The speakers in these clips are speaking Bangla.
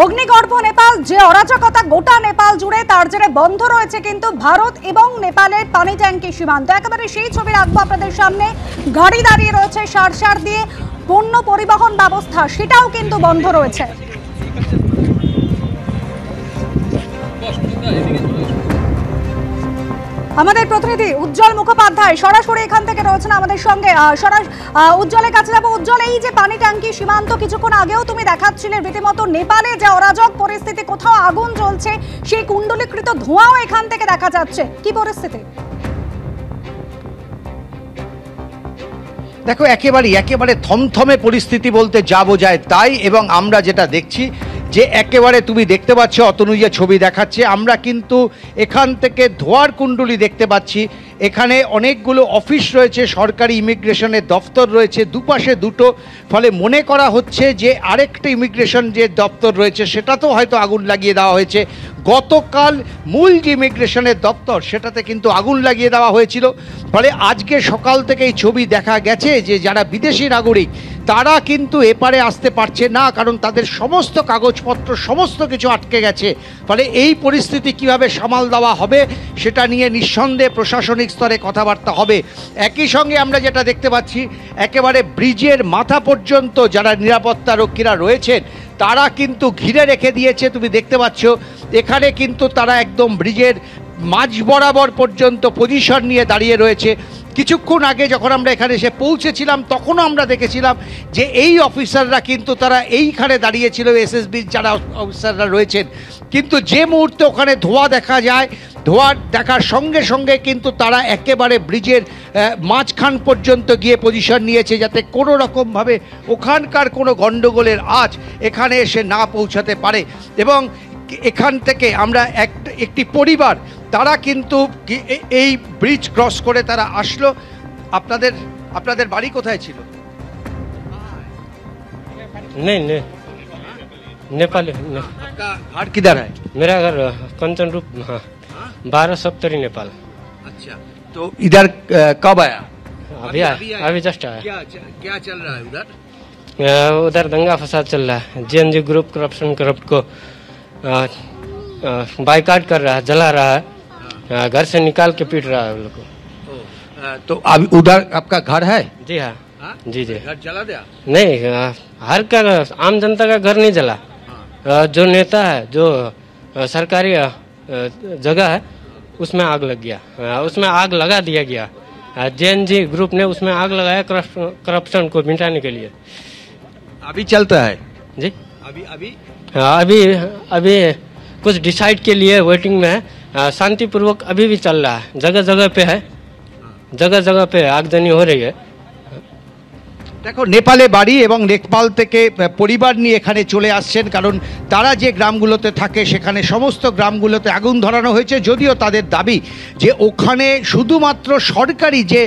অগ্নিগর্ভ নেপাল যে অরাজকতা গোটা নেপাল জুড়ে, তার জেরে বন্ধ রয়েছে কিন্তু ভারত এবং নেপালের পানি ট্যাঙ্কি সীমান্ত। একেবারে সেই ছবি রাখবো আপনাদের সামনে। গাড়ি দাঁড়িয়ে রয়েছে, সার দিয়ে পণ্য পরিবহন ব্যবস্থা সেটাও কিন্তু বন্ধ রয়েছে। আমাদের প্রতিনিধি উজ্জ্বল মুখোপাধ্যায় সরাসরি এখান থেকে রয়েছেন আমাদের সঙ্গে। উজ্জ্বলের কাছে যাবো। উজ্জ্বল, এই যে পানি ট্যাঙ্কি সীমান্ত কিছুক্ষণ আগেও তুমি দেখাচ্ছিলে, রীতিমতো নেপালে যে অরাজক পরিস্থিতি, কোথাও আগুন জ্বলছে, সেই কুণ্ডলীকৃত ধোঁয়াও এখান থেকে দেখা যাচ্ছে, কি পরিস্থিতি? দেখো, একেবারে থমথমে পরিস্থিতি বলতে যা বোঝায় তাই। এবং আমরা যেটা দেখছি যে একেবারে তুমি দেখতে পাচ্ছ, অতনু যে ছবি দেখাচ্ছে, আমরা কিন্তু এখান থেকে ধোঁয়ার কুণ্ডলী দেখতে পাচ্ছি। এখানে অনেকগুলো অফিস রয়েছে, সরকারি ইমিগ্রেশনের দপ্তর রয়েছে দুপাশে দুটো। ফলে মনে করা হচ্ছে যে আরেকটা ইমিগ্রেশন যে দপ্তর রয়েছে সেটাতেও হয়তো আগুন লাগিয়ে দেওয়া হয়েছে। গতকাল মূল যে ইমিগ্রেশনের দপ্তর সেটাতে কিন্তু আগুন লাগিয়ে দেওয়া হয়েছিল। ফলে আজকে সকাল থেকে এই ছবি দেখা গেছে যে যারা বিদেশি নাগরিক তারা কিন্তু এপারে আসতে পারছে না, কারণ তাদের সমস্ত কাগজপত্র সমস্ত কিছু আটকে গেছে। ফলে এই পরিস্থিতি কিভাবে সামাল দেওয়া হবে সেটা নিয়ে নিঃসন্দেহে প্রশাসনিক স্তরে কথাবার্তা হবে। একই সঙ্গে আমরা যেটা দেখতে পাচ্ছি, একেবারে ব্রিজের মাথা পর্যন্ত যারা নিরাপত্তা রক্ষীরা রয়েছেন তারা কিন্তু ঘিরে রেখে দিয়েছে। তুমি দেখতে পাচ্ছ এখানে কিন্তু তারা একদম ব্রিজের মাঝ বরাবর পর্যন্ত পজিশন নিয়ে দাঁড়িয়ে রয়েছে। কিছুক্ষণ আগে যখন আমরা এখানে এসে পৌঁছেছিলাম তখনও আমরা দেখেছিলাম যে এই অফিসাররা কিন্তু তারা এইখানে দাঁড়িয়েছিল, এসএসবির যারা অফিসাররা রয়েছেন। কিন্তু যে মুহূর্তে ওখানে ধোঁয়া দেখা যায়, ধোঁয়া দেখার সঙ্গে সঙ্গে কিন্তু তারা একেবারে ব্রিজের মাঝখান পর্যন্ত গিয়ে পজিশন নিয়েছে, যাতে কোনো রকমভাবে ওখানকার কোনো গণ্ডগোলের আঁচ এখানে এসে না পৌঁছাতে পারে। এবং এখান থেকে আমরা একটি পরিবার তারা কিন্তু এই ব্রিজ ক্রস করে তারা আসলো। আপনাদের বাড়ি কোথায় ছিল? नहीं नेपाल। आपका घर किधर है? मेरा घर कंचन रूप 1270 नेपाल। अच्छा, तो इधर कब आया? अभी जस्ट आया। क्या चल रहा है उधर? उधर दंगा फसाद चल रहा है। जेएनजी ग्रुप करप्ट को बाइकाट कर रहा है, जला रहा है, घर से निकाल के पीट रहा है उन लोग को। तो अभी उधर आपका घर है? जी हाँ, जी घर जला दिया? नहीं, हर का आम जनता का घर नहीं जला। जो नेता है, जो सरकारी जगह है उसमें आग लग गया, उसमें आग लगा दिया गया। जेएनजी ग्रुप ने उसमें आग लगाया करप्शन को मिटाने के लिए। अभी चलता है जी? अभी कुछ डिसाइड के लिए वेटिंग में है। शांतिपूर्वक अभी भी चल रहा है, जगह जगह पे आगजनी हो रही है। দেখো, নেপালে বাড়ি এবং নেপাল থেকে পরিবার নিয়ে এখানে চলে আসছেন, কারণ তারা যে গ্রামগুলোতে থাকে সেখানে সমস্ত গ্রামগুলোতে আগুন ধরানো হয়েছে। যদিও তাদের দাবি যে ওখানে শুধুমাত্র সরকারি যে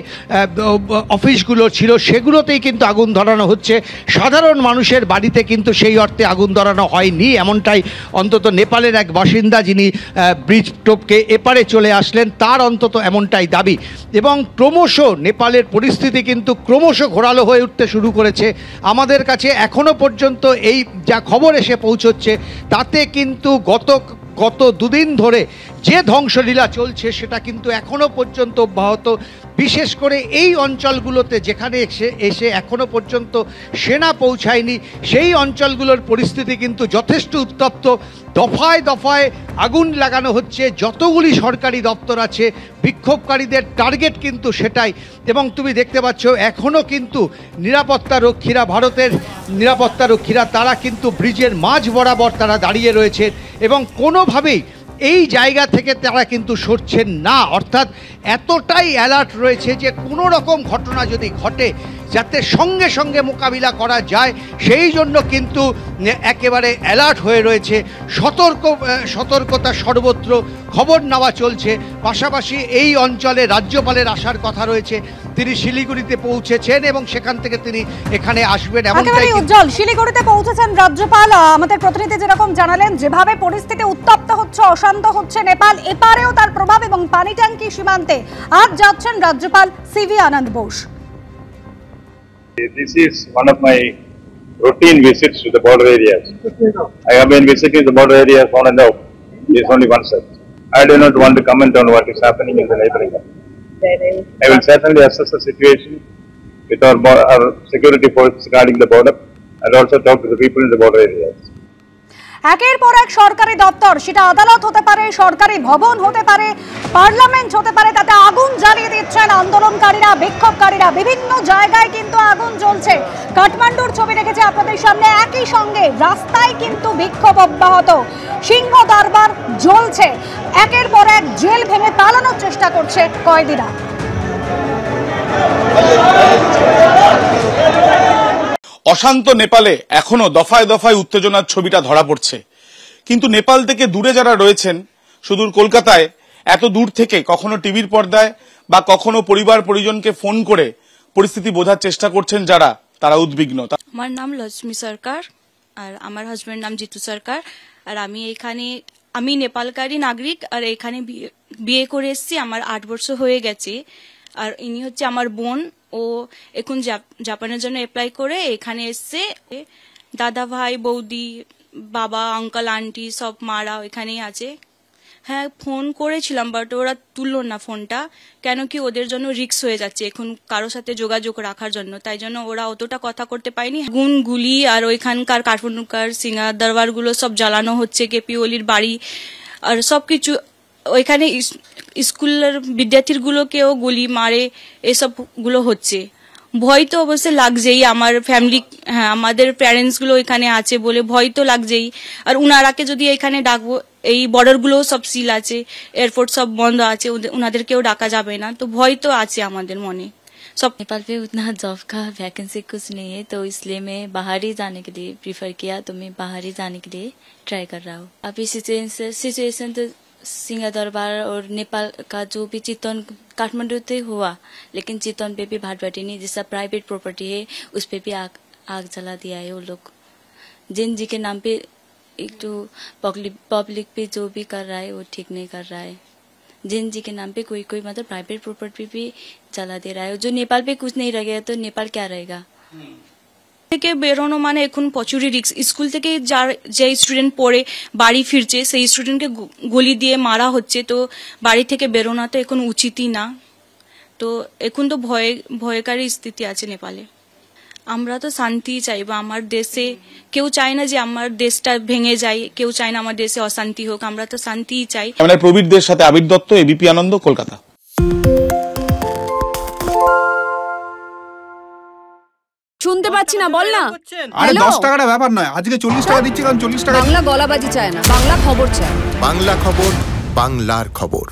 অফিসগুলো ছিল সেগুলোতেই কিন্তু আগুন ধরানো হচ্ছে, সাধারণ মানুষের বাড়িতে কিন্তু সেই অর্থে আগুন ধরানো হয়নি, এমনটাই অন্তত নেপালের এক বাসিন্দা যিনি ব্রিজ টপকে এপারে চলে আসলেন তার অন্তত এমনটাই দাবি। এবং ক্রমশ নেপালের পরিস্থিতি কিন্তু ক্রমশ ঘোরালো হয়ে উঠতে শুরু করেছে। আমাদের কাছে এখনো পর্যন্ত এই যা খবর এসে পৌঁছচ্ছে তাতে কিন্তু গত দুদিন ধরে যে ধ্বংসলীলা চলছে সেটা কিন্তু এখনো পর্যন্ত অব্যাহত। বিশেষ করে এই অঞ্চলগুলোতে যেখানে এসে এখনো পর্যন্ত সেনা পৌঁছায়নি সেই অঞ্চলগুলোর পরিস্থিতি কিন্তু যথেষ্ট উত্তপ্ত। দফায় দফায় আগুন লাগানো হচ্ছে, যতগুলি সরকারি দপ্তর আছে বিক্ষোভকারীদের টার্গেট কিন্তু সেটাই। এবং তুমি দেখতে পাচ্ছ এখনও কিন্তু ভারতের নিরাপত্তা রক্ষীরা তারা কিন্তু ব্রিজের মাঝ বরাবর তারা দাঁড়িয়ে রয়েছে এবং কোনোভাবেই এই জায়গা থেকে তারা কিন্তু সরছেন না। অর্থাৎ এতটাই অ্যালার্ট রয়েছে যে কোনো রকম ঘটনা যদি ঘটে যাতে সঙ্গে সঙ্গে মোকাবিলা করা যায়, সেই জন্য কিন্তু একেবারে অ্যালার্ট হয়ে রয়েছে। সতর্কতা সর্বত্র, খবর নেওয়া চলছে। পাশাপাশি এই অঞ্চলে রাজ্যপালের আসার কথা রয়েছে, তিনি শিলিগুড়িতে পৌঁছেছেন এবং সেখান থেকে তিনি এখানে আসবেন। উজ্জ্বল, শিলিগুড়িতে পৌঁছেছেন রাজ্যপাল। আমাদের প্রতিনিধি যেরকম জানালেন, যেভাবে পরিস্থিতি উত্তপ্ত হচ্ছে, অশান্ত হচ্ছে নেপাল, এপারেও তার প্রভাব এবং পানি ট্যাঙ্কি সীমান্তে আজ যাচ্ছেন রাজ্যপাল CV Ananda Bose. This is one of my routine visits to the border areas. I have been visiting the border areas on and off. This is only one such. I do not want to comment on what is happening in the neighboring country. I will certainly assess the situation with our security forces guarding the border and also talk to the people in the border areas. একের পর এক সরকারি দপ্তর, সেটা আদালত হতে পারে, সরকারি ভবন হতে পারে, পার্লামেন্ট হতে পারে, তাতে আগুন জ্বালিয়ে দিচ্ছেন আন্দোলনকারীরা, বিক্ষোভকারীরা। বিভিন্ন জায়গায় কিন্তু আগুন জ্বলছে। কাঠমান্ডুর ছবি রেখেছে আপনাদের সামনে। একই সঙ্গে রাস্তায় কিন্তু বিক্ষোভ অব্যাহত, সিংহ দরবার জ্বলছে। একের পর এক জেল ভেঙে পালানোর চেষ্টা করছে কয়েদিরা। অশান্ত নেপালে এখনো দফায় দফায় উত্তেজনার ছবিটা ধরা পড়ছে। কিন্তু নেপাল থেকে দূরে যারা রয়েছেন, সুদূর কলকাতায়, এত দূর থেকে কখনো টিভির পর্দায় বা কখনো পরিবার পরিজনকে ফোন করে পরিস্থিতি বোঝার চেষ্টা করছেন যারা, তারা উদ্বিগ্ন। আমার নাম লক্ষ্মী সরকার আর আমার হাজবেন্ড নাম জিতু সরকার। আর আমি নেপালকারী নাগরিক আর এখানে বিয়ে করে এসেছি। আমার 8 বছর হয়ে গেছে। আর ইনি হচ্ছে আমার বোন। ও এখন জাপানের জন্য অ্যাপ্লাই করে এখানে এসছে। দাদা ভাই বৌদি বাবা আঙ্কেল আন্টি সব মারা এখানেই আছে। হ্যাঁ, ফোন করেছিলাম বাট ওরা তুললো না ফোনটা, কেন কি ওদের জন্য রিস্ক হয়ে যাচ্ছে এখন কারোর সাথে যোগাযোগ রাখার জন্য, তাই জন্য ওরা অতটা কথা করতে পারেনি। গুন গুলি আর ওইখানকার কাঠমান্ডুকার সিঙ্গার দরবারগুলো সব জ্বালানো হচ্ছে, কেপি ওলির বাড়ি আর সবকিছু। ওইখানে স্কুলের বিদ্যার্থীগুলোকেও গুলি মারে, এসবগুলো হচ্ছে। ভয় তো অবশ্যই লাগছেই। আমার ফ্যামিলি, হ্যাঁ আমাদের প্যারেন্টসগুলো এখানে আছে বলে ভয় তো লাগছেই। আর উনারাকে যদি এখানে ডাকবো, এই বর্ডারগুলো সব সিল আছে, এয়ারপোর্ট সব বন্ধ আছে, উনাদেরকেও ডাকা যাবে না, তো ভয় তো আছে আমাদের মনে। सब नेपाल पे उतना जॉब का वैकेंसी कुछ नहीं है, तो इसलिए मैं बाहर ही जाने के लिए प्रीफर किया, तो मैं बाहर ही जाने के लिए ट्राई कर रहा हूँ। अभी सिचुएशन तो सिंह दरबार और नेपाल का जो भी चितवन काठमांडू से हुआ, लेकिन चितवन पे भी भाटभाटी नहीं, जैसा प्राइवेट प्रॉपर्टी है उस पे भी आग जला दिया है वो लोग। जिन जी के नाम पे एक तो पब्लिक पे जो भी कर रहा है वो ठीक नहीं कर रहा है। जिन जी के नाम पे कोई मतलब प्राइवेट प्रॉपर्टी भी जला दे रहा है। जो नेपाल पे कुछ नहीं रहेगा तो नेपाल क्या रहेगा। থেকে বেরোনো মানে এখন প্রচুরই রিস্ক। স্কুল থেকে যে স্টুডেন্ট পড়ে বাড়ি ফিরছে সেই স্টুডেন্টকে গুলি দিয়ে মারা হচ্ছে, তো বাড়ি থেকে বেরোনা তো এখন উচিতই না। তো এখন তো ভয়কারী স্থিতি আছে নেপালে। আমরা তো শান্তি চাইবো আমার দেশে। কেউ চায় না যে আমার দেশটা ভেঙে যায়, কেউ চায় না আমার দেশে অশান্তি হোক, আমরা তো শান্তিই চাই। আমরা প্রবীরদের সাথে আবির দত্ত, এবিপি আনন্দ, কলকাতা। শুনতে পাচ্ছি না, বল না। আরে 10 টাকাটা ব্যাপার নয়, আজকে 40 টাকা দিচ্ছি, কারণ 40 টাকা। বাংলা গলাবাজি চায় না, বাংলা খবর চায়। বাংলা খবর, বাংলার খবর।